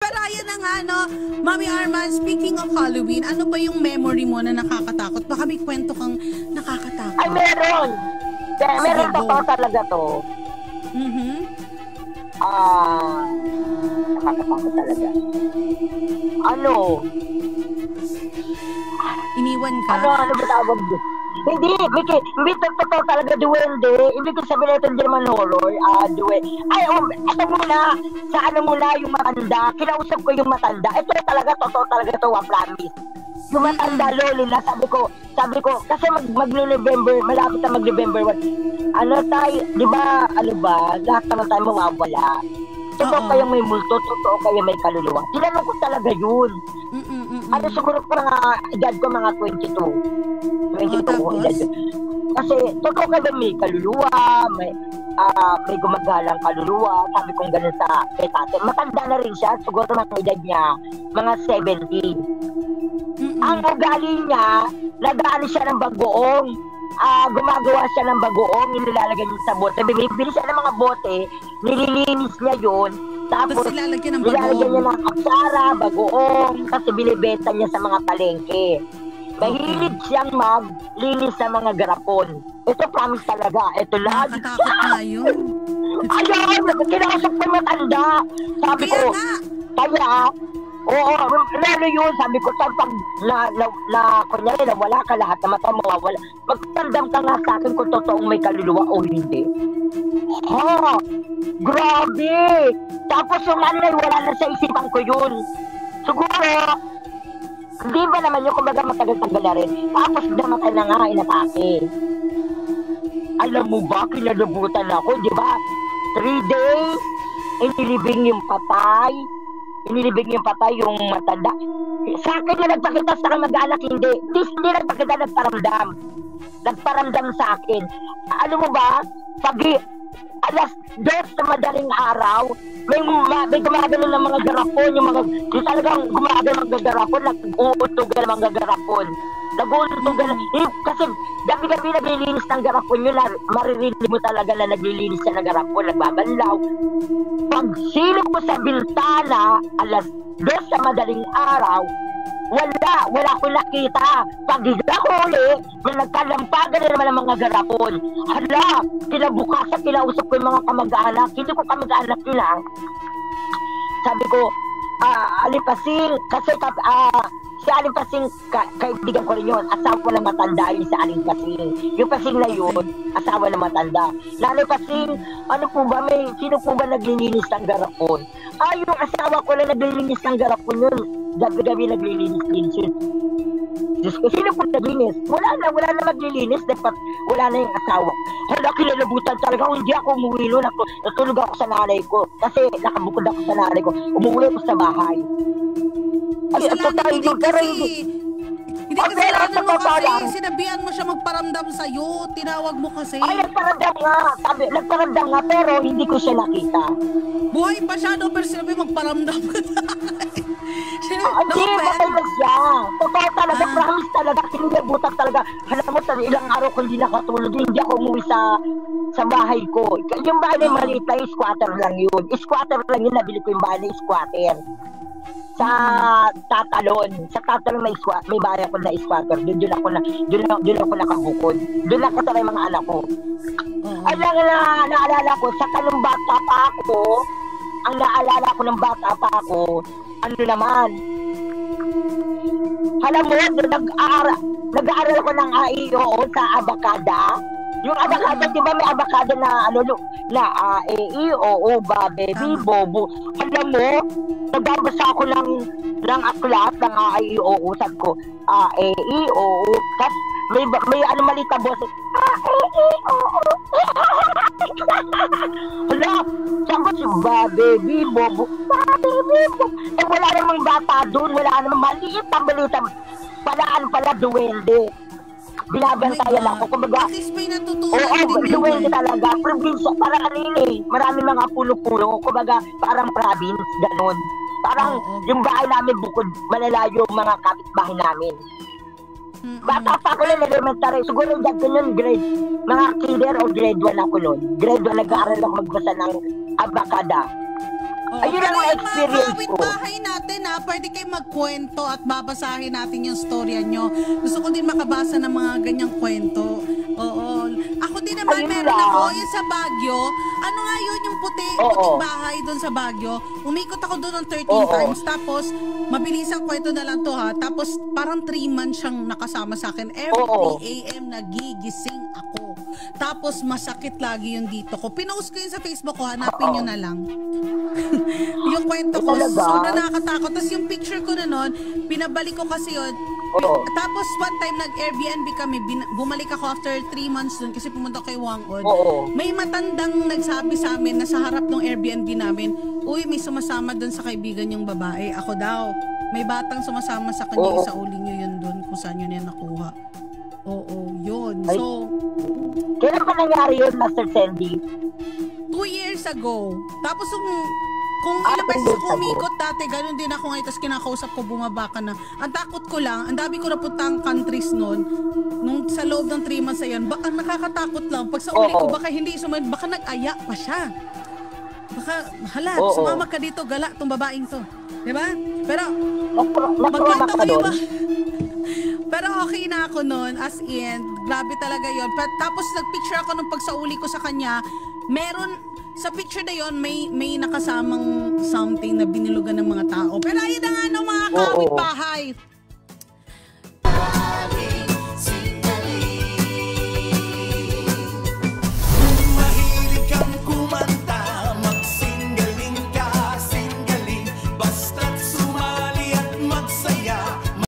Ryan na nga, no? Mami Arman, speaking of Halloween, ano ba yung memory mo na nakakatakot? Baka may kwento kang nakakatakot. Ay, meron! Meron totoo talaga to. Nakakatakot talaga. Ano? Iniwan ka? Ano ba tawag doon? Hindi, Vicky, hindi totoo talaga duwende. Hindi ko sabihin ito hindi naman horror. Ito muna, sa ano muna yung matanda. Kinausap ko yung matanda. Ito talaga, totoo talaga ito, promise. Yung matanda, loli na, sabi ko, kasi mag-November, malapit na mag-November 1. Ano tayo, di ba, lahat naman tayo mawawala. Totoo kayo may multo, totoo kayo may kaluluwa. Tinanong ko talaga yun. Siguro ko edad ko mga 22 ko edad. Kasi totoo kayo may kaluluwa, may gumagalang kaluluwa. Sabi kong ganun sa kay tate. Matanda na rin siya, siguro mga edad niya, mga 70. Ang ugali niya, nag-aano siya ng bagoong. Gumagawa siya ng bagoong, nilalagay niya sa bote. Bibili siya ng mga bote, nililinis niya yun. Tapos nilalagyan niya ng aksara, bagoong, kasi binibenta niya sa mga palengke. Mahilig siyang maglinis sa mga garapon. Ito promise talaga. Ito lang. Nakatakot na yun. Ayun, kinausap ko matanda. Sabi ko, kaya, oo, lalo yun, sabi ko, pag kunyari, nawala ka lahat na mata mawawala, magtandam ka nga sa akin kung totoong may kaluluwa o hindi. Ha! Grabe! Tapos yung wala na sa isipan ko yun. Siguro, di ba naman yung kumbaga matagal-tagal na rin. Tapos namatay na nga, inatake. Alam mo ba, kinalabutan ako, di ba? 3 days, inilibing yung patay yung matanda. Sa akin na nagpakita sa kamag-anak, hindi nagpakita, nagparamdam sa akin. Ano mo ba, alas 2 na madaling araw, may gumagano ng mga garapon, yung talagang gumagano ng garapon, nag-uutugan ng mga garapon. Kasi gabi-gabi naglilinis ng garapon yun, maririnig mo talaga na naglilinis siya ng garapon, nagbabanlaw. Pag silip mo sa bintana, alas 2 sa madaling araw, wala ko nakita. Pag huli, may nagkalampagan na naman ang mga garapon. Hala, kinabukasan, kinausap ko yung mga kamag-anak. Hindi ko kamag-anak nila. Sabi ko, Alimpasing, kasi si Alimpasing, kaibigan ko rin yun, asawa na matanda yun sa Alimpasing. Yung Pasing na yun, asawa na matanda. Nanay Pasing, sino po ba naglilinis ng garapon? Yung asawa ko na naglilinis ng garapon yun. Gabi-gabi naglilinis yun. Diyos ko, sino po naglilinis? Wala na maglilinis. Dapat wala na yung asawa. Hala, kinalabutan talaga. Hindi ako umuwi nun. Natulog ako sa nanay ko. Kasi nakabukod ako sa nanay ko. Umuwi ako sa bahay. Hindi kasalanan mo kasi, sinabihan mo siya magparamdam sa'yo, tinawag mo kasi. Ay, nagparamdam nga, pero hindi ko siya nakita. Buhay pa siya, no, pero sinabi magparamdam ka na. Hindi, patay na siya. Totoo talaga, promise talaga, kinilabutan talaga. Alam mo, ilang araw ko hindi nakatulog, hindi ako umuwi sa bahay ko. Yung bahay na maliit lang, squatter lang yun. Squatter lang yun, nabili ko yung bahay na squatter. Sa Tatalon may bahay ako na squatter. Doon ako nakabukod. Doon ako sa mga anak ko. Alam na naalala ko sa kanong bata pa ako, ang naalala ko ng bata pa ako, ano naman, alam mo, nag-aaral ako ng AIO sa Abacada. Yung Abacada, di ba may Abacada na AIO, baby, bobo. Alam mo, nagbabasa ako ng aklat ng AIO, sabi ko, AIO, kasi may malita boss, AIO. Hala, sabi ko, baby, bobo, baby, bobo. Wala namang bata doon, wala namang maliit ang balita. Palaan pala, duwende. Binabantayan ako. Kumbaga, at least may natutunan din duwende talaga. Probinsya, parang maraming mga pulo-pulo. Kumbaga, parang province, ganun. Parang yung bahay namin bukod, malalayo mga kapitbahay namin. Bata pa ako lang, elementary. Siguro dyan ko nun, mga kinder o grade 1 ako nun. Grade 1, nag-aaral ako magbasa ng Abacada. Oo, Ayun pero ang yung mga experience ko. kapitbahay natin pwede kayo magkwento at babasahin natin yung storya nyo. Gusto ko din makabasa ng mga ganyang kwento. Oo. Ako din naman, Ayun meron lang. ako, yung sa Baguio. Ano nga yun, yung puting bahay doon sa Baguio. Umikot ako doon ng 13 times. Tapos, mabilisang kwento na lang to ha. Tapos, parang 3 months siyang nakasama sa akin. Every 3 a.m. nagigising ako. Tapos, masakit lagi yung dito ko. Pinost ko yun sa Facebook ko, hanapin nyo na lang. Yung kwento ko, Talaga? sobrang nakakatakot. Tapos yung picture ko na nun, pinabalik ko kasi yun. Tapos one time nag-Airbnb kami, bumalik ako after 3 months dun kasi pumunta kay Wangod. May matandang nagsabi sa amin na sa harap ng Airbnb namin, uy, may sumasama dun sa kaibigan yung babae. Ako daw, may batang sumasama sa kanya, isauli nyo yun dun kung saan yun yan nakuha. Oo, yun. So, kailan pa nangyari yun, Master Sandy? 2 years ago. Tapos kung ilang beses ako umikot dati, ganun din ako ngayon, tapos kinakausap ko, bumaba ka na. Ang takot ko lang, ang dami ko napuntang countries noon, nung sa loob ng 3 months na yan, baka nakakatakot lang. Pag sa uli ko, baka hindi sumunod, baka nag-aya pa siya. Baka, hala, sumama ka dito, gala, tong babaeng to. Diba? Pero, magkwento ko yung pero okay na ako noon, as in, grabe talaga yon. Tapos nagpicture ako nung pagsauli ko sa kanya, meron, sa picture na yon may nakasamang something na binilugan ng mga tao. Pero ayun na nga no, mga kapitbahay.